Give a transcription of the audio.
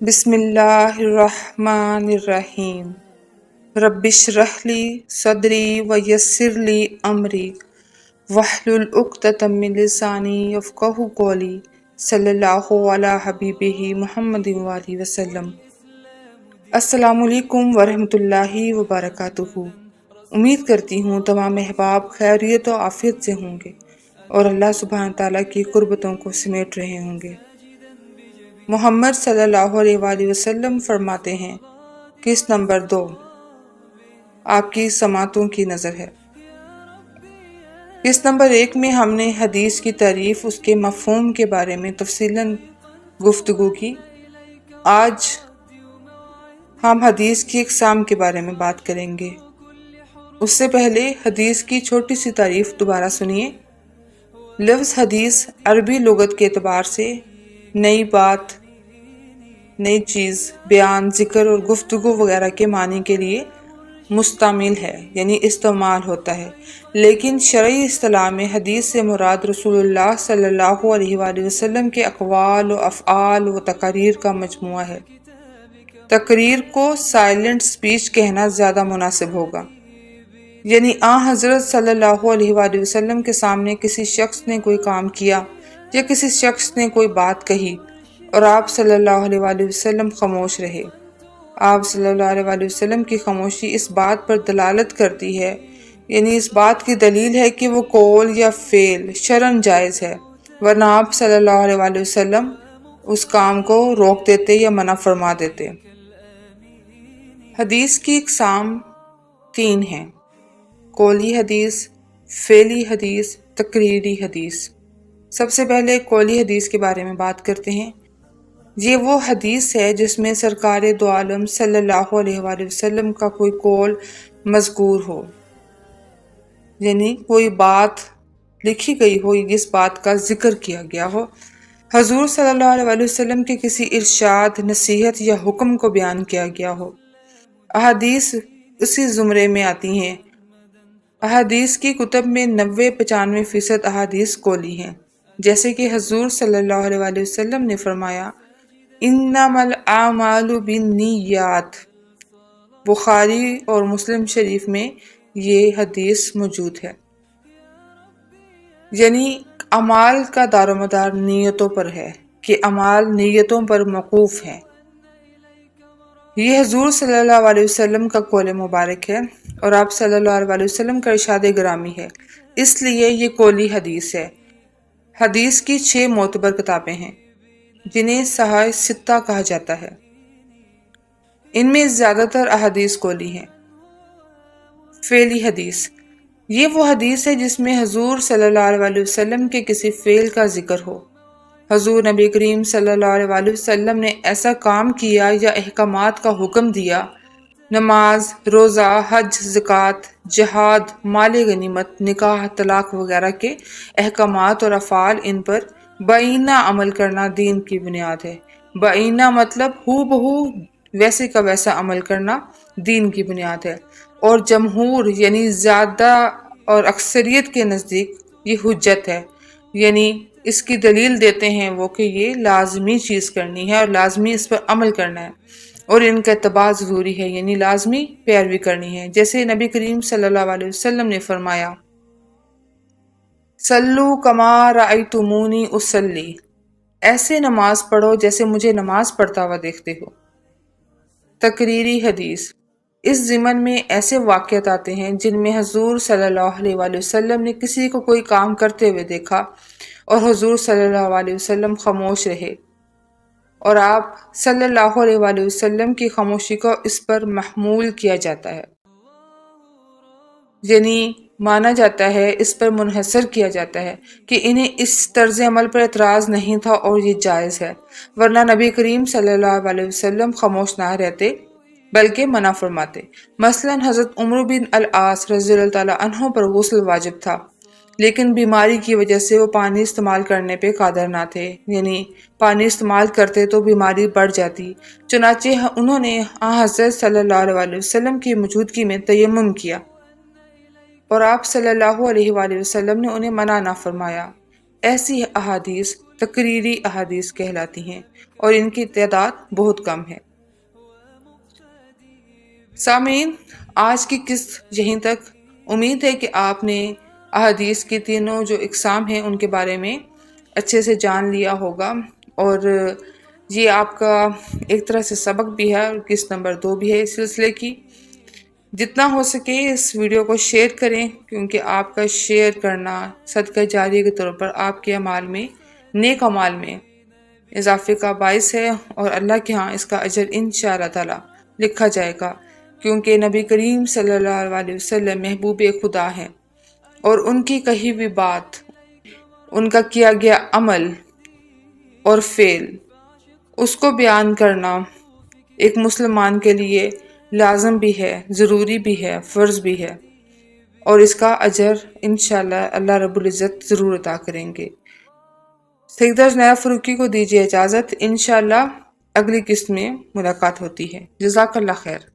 بسم اللہ الرحمن الرحیم رب اشرح لی صدری ویسر لی امری واحلل عقدۃ من لسانی یفقہوا قولی صلی اللہ علی حبیبہ محمد وآلہ وسلم۔ السلام علیکم ورحمۃ اللہ وبرکاتہ۔ امید کرتی ہوں تمام احباب خیریت و عافیت سے ہوں گے اور اللہ سبحانہ تعالیٰ کی قربتوں کو سمیٹ رہے ہوں گے۔ محمد صلی اللہ علیہ وآلہ وسلم فرماتے ہیں، قسط نمبر 2 آپ کی سماعتوں کی نظر ہے۔ قسط نمبر 1 میں ہم نے حدیث کی تعریف، اس کے مفہوم کے بارے میں تفصیلاً گفتگو کی۔ آج ہم حدیث کی اقسام کے بارے میں بات کریں گے۔ اس سے پہلے حدیث کی چھوٹی سی تعریف دوبارہ سنیے۔ لفظ حدیث عربی لغت کے اعتبار سے نئی بات، نئی چیز، بیان، ذکر اور گفتگو وغیرہ کے معنی کے لیے مستعمل ہے، یعنی استعمال ہوتا ہے۔ لیکن شرعی اصطلاح میں حدیث سے مراد رسول اللہ صلی اللہ علیہ وآلہ وسلم کے اقوال و افعال و تقاریر کا مجموعہ ہے۔ تقریر کو سائلنٹ سپیچ کہنا زیادہ مناسب ہوگا، یعنی حضرت صلی اللہ علیہ وآلہ وسلم کے سامنے کسی شخص نے کوئی کام کیا یا کسی شخص نے کوئی بات کہی اور آپ صلی اللہ علیہ وآلہ وسلم خاموش رہے۔ آپ صلی اللہ علیہ وآلہ وسلم کی خاموشی اس بات پر دلالت کرتی ہے، یعنی اس بات کی دلیل ہے کہ وہ قول یا فعل شرعاً جائز ہے، ورنہ آپ صلی اللہ علیہ وآلہ وسلم اس کام کو روک دیتے یا منع فرما دیتے۔ حدیث کی اقسام 3 ہیں: قولی حدیث، فعلی حدیث، تقریری حدیث۔ سب سے پہلے قولی حدیث کے بارے میں بات کرتے ہیں۔ یہ وہ حدیث ہے جس میں سرکار دو عالم صلی اللہ علیہ وآلہ وسلم کا کوئی قول مذکور ہو، یعنی کوئی بات لکھی گئی ہو جس بات کا ذکر کیا گیا ہو۔ حضور صلی اللہ علیہ وآلہ وسلم کے کسی ارشاد، نصیحت یا حکم کو بیان کیا گیا ہو۔ احادیث اسی زمرے میں آتی ہیں۔ احادیث کی کتب میں 90-95% احادیث قولی ہیں، جیسے کہ حضور صلی اللہ علیہ وآلہ وسلم نے فرمایا، انما الاعمال بالنیات۔ بخاری اور مسلم شریف میں یہ حدیث موجود ہے، یعنی اعمال کا دار و مدار نیتوں پر ہے، کہ اعمال نیتوں پر موقوف ہیں۔ یہ حضور صلی اللہ علیہ وسلم کا قول مبارک ہے اور آپ صلی اللہ علیہ وسلم کا ارشاد گرامی ہے، اس لیے یہ قولی حدیث ہے۔ حدیث کی 6 معتبر کتابیں ہیں جنہیں صحاح ستہ کہا جاتا ہے۔ ان میں زیادہ تر احادیث قولی ہیں۔ فعلی حدیث، یہ وہ حدیث ہے جس میں حضور صلی اللہ علیہ وسلم کے کسی فعل کا ذکر ہو۔ حضور نبی کریم صلی اللہ علیہ وآلہ وسلم نے ایسا کام کیا یا احکامات کا حکم دیا، نماز، روزہ، حج، زکوٰۃ، جہاد، مال غنیمت، نکاح، طلاق وغیرہ کے احکامات اور افعال، ان پر بعینہ عمل کرنا دین کی بنیاد ہے۔ بعینہ مطلب ہو بہو ویسے کا ویسا عمل کرنا دین کی بنیاد ہے، اور جمہور یعنی زیادہ اور اکثریت کے نزدیک یہ حجت ہے، یعنی اس کی دلیل دیتے ہیں وہ کہ یہ لازمی چیز کرنی ہے اور لازمی اس پر عمل کرنا ہے، اور ان کا اتباع ضروری ہے، یعنی لازمی پیروی کرنی ہے۔ جیسے نبی کریم صلی اللہ علیہ وسلم نے فرمایا، صلو کما رأیتمونی اصلی، ایسے نماز پڑھو جیسے مجھے نماز پڑھتا ہوا دیکھتے ہو۔ تقریری حدیث، اس ضمن میں ایسے واقعات آتے ہیں جن میں حضور صلی اللہ علیہ وآلہ وسلم نے کسی کو کوئی کام کرتے ہوئے دیکھا اور حضور صلی اللہ علیہ وسلم خاموش رہے، اور آپ صلی اللہ علیہ وآلہ وسلم کی خاموشی کو اس پر محمول کیا جاتا ہے، یعنی مانا جاتا ہے، اس پر منحصر کیا جاتا ہے کہ انہیں اس طرز عمل پر اعتراض نہیں تھا اور یہ جائز ہے، ورنہ نبی کریم صلی اللہ علیہ وسلم خاموش نہ رہتے بلکہ منع فرماتے۔ مثلا حضرت عمرو بن العاص رضی اللہ تعالیٰ عنہ پر غسل واجب تھا، لیکن بیماری کی وجہ سے وہ پانی استعمال کرنے پہ قادر نہ تھے، یعنی پانی استعمال کرتے تو بیماری بڑھ جاتی، چنانچہ انہوں نے حضرت صلی اللہ علیہ وسلم کی موجودگی میں تیمم کیا، اور آپ صلی اللہ علیہ وآلہ وسلم نے انہیں منع نہ فرمایا۔ ایسی احادیث تقریری احادیث کہلاتی ہیں اور ان کی تعداد بہت کم ہے۔ سامعین، آج کی قسط یہیں تک۔ امید ہے کہ آپ نے احادیث کی تینوں جو اقسام ہیں ان کے بارے میں اچھے سے جان لیا ہوگا، اور یہ آپ کا ایک طرح سے سبق بھی ہے اور قسط نمبر 2 بھی ہے اس سلسلے کی۔ جتنا ہو سکے اس ویڈیو کو شیئر کریں، کیونکہ آپ کا شیئر کرنا صدقہ جاریہ کے طور پر آپ کے اعمال میں، نیک اعمال میں اضافے کا باعث ہے، اور اللہ کے ہاں اس کا اجر انشاءاللہ تعالی لکھا جائے گا، کیونکہ نبی کریم صلی اللہ علیہ وسلم محبوب خدا ہیں، اور ان کی کہی ہوئی بات، ان کا کیا گیا عمل اور فعل، اس کو بیان کرنا ایک مسلمان کے لیے لازم بھی ہے، ضروری بھی ہے، فرض بھی ہے، اور اس کا اجر انشاءاللہ اللہ رب العزت ضرور عطا کریں گے۔ سیدہ جنیدہ فاروقی کو دیجیے اجازت، انشاءاللہ اگلی قسط میں ملاقات ہوتی ہے۔ جزاک اللہ خیر۔